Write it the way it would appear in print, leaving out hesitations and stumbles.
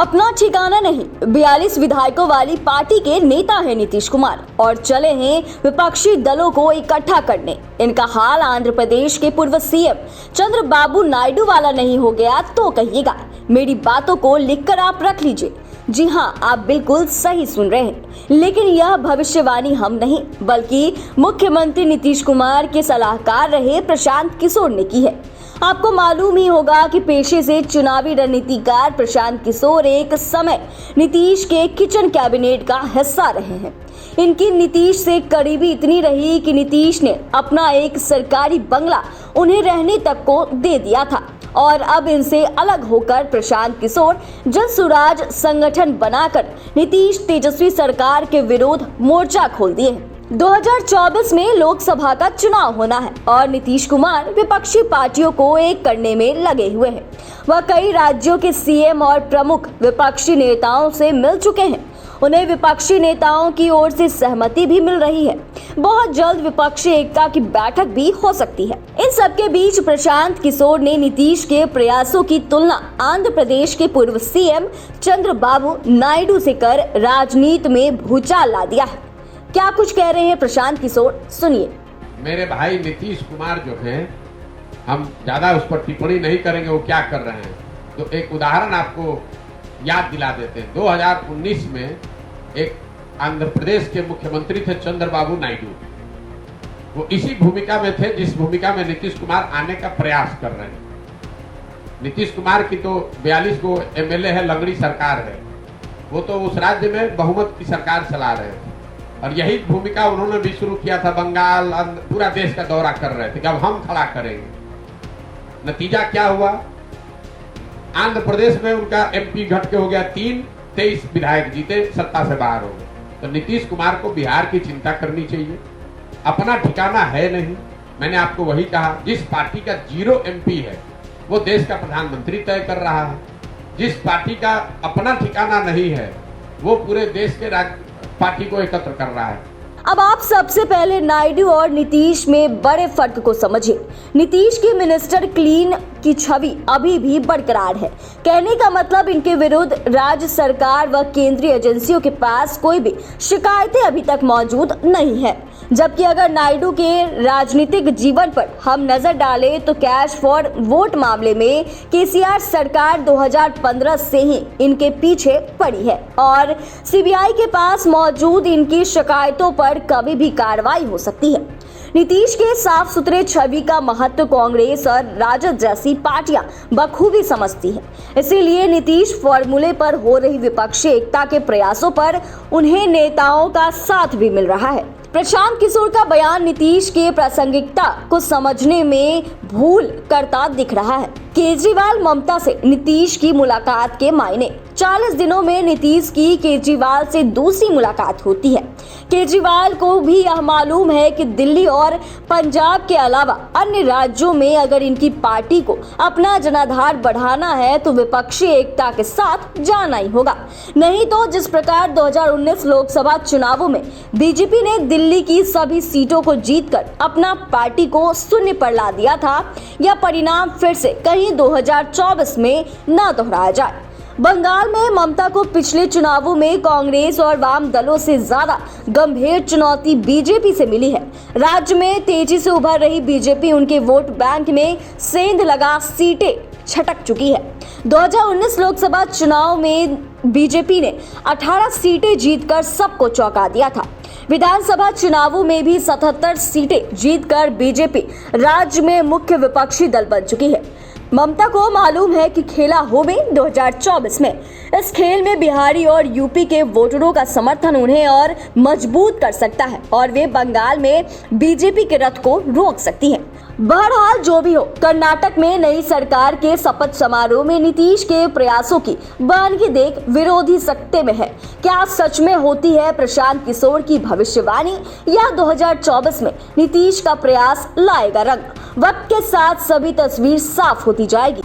अपना ठिकाना नहीं, 42 विधायकों वाली पार्टी के नेता है नीतीश कुमार और चले हैं विपक्षी दलों को इकट्ठा करने। इनका हाल आंध्र प्रदेश के पूर्व सीएम चंद्रबाबू नायडू वाला नहीं हो गया तो कहिएगा। मेरी बातों को लिखकर आप रख लीजिए। जी हाँ, आप बिल्कुल सही सुन रहे हैं, लेकिन यह भविष्यवाणी हम नहीं बल्कि मुख्यमंत्री नीतीश कुमार के सलाहकार रहे प्रशांत किशोर ने की है। आपको मालूम ही होगा कि पेशे से चुनावी रणनीतिकार प्रशांत किशोर एक समय नीतीश के किचन कैबिनेट का हिस्सा रहे हैं। इनकी नीतीश से करीबी इतनी रही कि नीतीश ने अपना एक सरकारी बंगला उन्हें रहने तक को दे दिया था और अब इनसे अलग होकर प्रशांत किशोर जनसुराज संगठन बनाकर नीतीश तेजस्वी सरकार के विरोध मोर्चा खोल दिए हैं। 2024 में लोकसभा का चुनाव होना है और नीतीश कुमार विपक्षी पार्टियों को एक करने में लगे हुए हैं। वह कई राज्यों के सीएम और प्रमुख विपक्षी नेताओं से मिल चुके हैं। उन्हें विपक्षी नेताओं की ओर से सहमति भी मिल रही है। बहुत जल्द विपक्षी एकता की बैठक भी हो सकती है। इन सबके बीच प्रशांत किशोर ने नीतीश के प्रयासों की तुलना आंध्र प्रदेश के पूर्व सीएम चंद्रबाबू नायडू से कर राजनीति में भूचाल ला दिया है। क्या कुछ कह रहे हैं प्रशांत किशोर, सुनिए। मेरे भाई नीतीश कुमार जो हैं, हम ज्यादा उस पर टिप्पणी नहीं करेंगे वो क्या कर रहे हैं। तो एक उदाहरण आपको याद दिला देते हैं। 2019 में एक आंध्र प्रदेश के मुख्यमंत्री थे चंद्रबाबू नायडू। वो इसी भूमिका में थे जिस भूमिका में नीतीश कुमार आने का प्रयास कर रहे हैं। नीतीश कुमार की तो 42 को एमएलए है, लंगड़ी सरकार है। वो तो उस राज्य में बहुमत की सरकार चला रहे थे और यही भूमिका उन्होंने भी शुरू किया था। बंगाल, पूरा देश का दौरा कर रहे थे कि अब हम खड़ा करेंगे। नतीजा क्या हुआ? आंध्र प्रदेश में उनका एमपी घट के हो गया 3, 23 विधायक जीते, सत्ता से बाहर हो गए। तो नीतीश कुमार को बिहार की चिंता करनी चाहिए। अपना ठिकाना है नहीं। मैंने आपको वही कहा, जिस पार्टी का 0 एमपी है वो देश का प्रधानमंत्री तय कर रहा है। जिस पार्टी का अपना ठिकाना नहीं है वो पूरे देश के पार्टी को एकत्र कर रहा है। अब आप सबसे पहले नायडू और नीतीश में बड़े फर्क को समझिए। नीतीश की मिनिस्टर क्लीन की छवि अभी भी बरकरार है। कहने का मतलब इनके विरुद्ध राज्य सरकार व केंद्रीय एजेंसियों के पास कोई भी शिकायतें अभी तक मौजूद नहीं है। जबकि अगर नायडू के राजनीतिक जीवन पर हम नजर डालें तो कैश फॉर वोट मामले में केसीआर सरकार 2015 से ही इनके पीछे पड़ी है और सीबीआई के पास मौजूद इनकी शिकायतों पर कभी भी कार्रवाई हो सकती है। नीतीश के साफ सुथरे छवि का महत्व कांग्रेस और राजद जैसी पार्टियां बखूबी समझती हैं। इसीलिए नीतीश फॉर्मूले पर हो रही विपक्षी एकता के प्रयासों पर उन्हें नेताओं का साथ भी मिल रहा है। प्रशांत किशोर का बयान नीतीश के प्रासंगिकता को समझने में भूल करता दिख रहा है। केजरीवाल ममता से नीतीश की मुलाकात के मायने 40 दिनों में नीतीश की केजरीवाल से दूसरी मुलाकात होती है। केजरीवाल को भी यह मालूम है कि दिल्ली और पंजाब के अलावा अन्य राज्यों में अगर इनकी पार्टी को अपना जनाधार बढ़ाना है तो विपक्षी एकता के साथ जाना ही होगा। नहीं तो जिस प्रकार 2019 लोकसभा चुनावों में बीजेपी ने दिल्ली की सभी सीटों को जीतकर अपना पार्टी को शून्य पर ला दिया था, यह परिणाम फिर से कहीं 2024 में न दोहराया जाए। बंगाल में ममता को पिछले चुनावों में कांग्रेस और वाम दलों से ज्यादा गंभीर चुनौती बीजेपी से मिली है। राज्य में तेजी से उभर रही बीजेपी उनके वोट बैंक में सेंध लगा सीटें छटक चुकी है। 2019 लोकसभा चुनाव में बीजेपी ने 18 सीटें जीतकर सबको चौंका दिया था। विधानसभा चुनावों में भी 77 सीटें जीतकर बीजेपी राज्य में मुख्य विपक्षी दल बन चुकी है। ममता को मालूम है कि खेला हो में 2024 में इस खेल में बिहारी और यूपी के वोटरों का समर्थन उन्हें और मजबूत कर सकता है और वे बंगाल में बीजेपी के रथ को रोक सकती हैं। बहरहाल जो भी हो, कर्नाटक में नई सरकार के शपथ समारोह में नीतीश के प्रयासों की बानगी देख विरोधी सकते में है। क्या सच में होती है प्रशांत किशोर की भविष्यवाणी या 2024 में नीतीश का प्रयास लाएगा रंग? वक्त के साथ सभी तस्वीर साफ होती जाएगी।